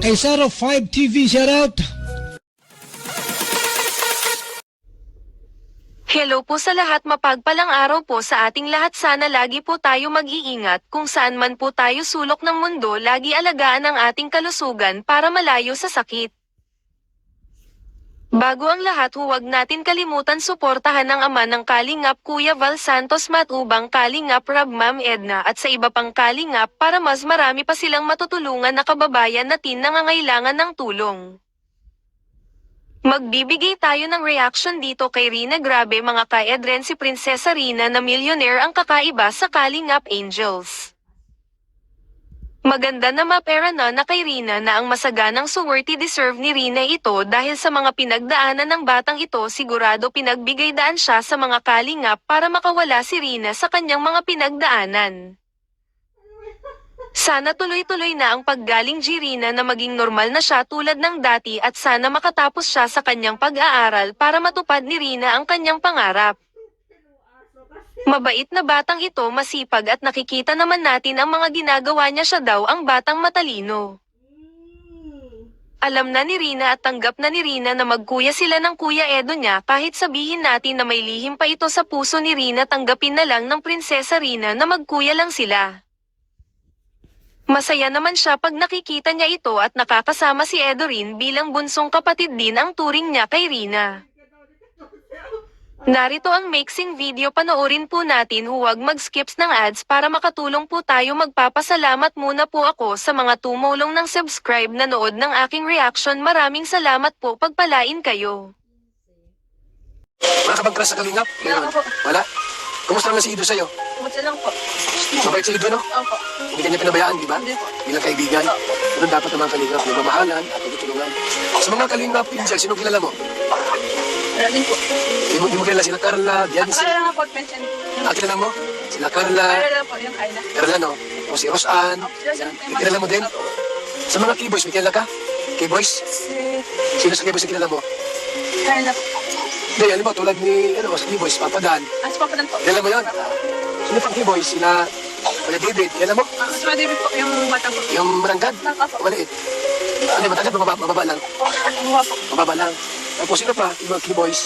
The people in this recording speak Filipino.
Kay Sarah 5 TV, shoutout. Hello po sa lahat, mapagpalang araw po sa ating lahat. Sana lagi po tayo mag-iingat kung saan man po tayo sulok ng mundo, lagi alagaan ang ating kalusugan para malayo sa sakit. Bago ang lahat, huwag natin kalimutan suportahan ang ama ng Kalingap Kuya Val Santos Matubang, Kalingap Rab Ma'am Edna at sa iba pang Kalingap para mas marami pa silang matutulungan na kababayan natin na nangangailangan ng tulong. Magbibigay tayo ng reaction dito kay Rina. Grabe mga ka-Edren, si Prinsesa Rina na millionaire ang kakaiba sa Kalingap Angels. Maganda na mapera na kay Rina na ang masaganang suwerte. Deserve ni Rina ito dahil sa mga pinagdaanan ng batang ito. Sigurado pinagbigay daan siya sa mga Kalingap para makawala si Rina sa kanyang mga pinagdaanan. Sana tuloy-tuloy na ang paggaling Rina na maging normal na siya tulad ng dati at sana makatapos siya sa kanyang pag-aaral para matupad ni Rina ang kanyang pangarap. Mabait na batang ito, masipag at nakikita naman natin ang mga ginagawa niya. Siya daw ang batang matalino. Alam na ni Rina at tanggap na ni Rina na magkuya sila ng Kuya Edo niya. Kahit sabihin natin na may lihim pa ito sa puso ni Rina, tanggapin na lang ng Prinsesa Rina na magkuya lang sila. Masaya naman siya pag nakikita niya ito at nakakasama si Edo rin bilang bunsong kapatid din ang turing niya kay Rina. Narito ang mixing video, panoorin po natin, huwag mag-skips ng ads para makatulong po tayo. Magpapasalamat muna po ako sa mga tumulong ng subscribe na nood ng aking reaction. Maraming salamat po, pagpalain kayo. Wala ka bang crush sa Kalingap? Wala? Kumusta naman si Ido sa'yo? Kumusta lang po? Mabait si Ido, no? Opo. Hindi ka niya pinabayaan, di ba? Hindi po. Bilang kaibigan. Ganun dapat naman Kalingap, nagmamahalan at tutulungan. Sa mga Kalingap, Angel, sino kilala mo? Wala din po. Hindi mo kilala sila Carla, Bianci. Akala nga po, pension. Kilala mo? Sila Carla, Akala lang po, yung Ayla. Carla, no? O si Rosan. Kilala mo din? Sa mga K-boys, may kilala ka? K-boys? Sino sa K-boys na kilala mo? Ayla po. Hindi, alam mo, tulad ni, sa K-boys, Papadan. As pa po lang po. Kilala mo yun? Sino pang K-boys? Sila, Kuya David, kilala mo? Mas David po, yung bata po. Yung barangad? Maliit. Ano, matagal, mababa lang. Mukha po. Mababa lang. Tapos sino pa? Yung mga K-boys.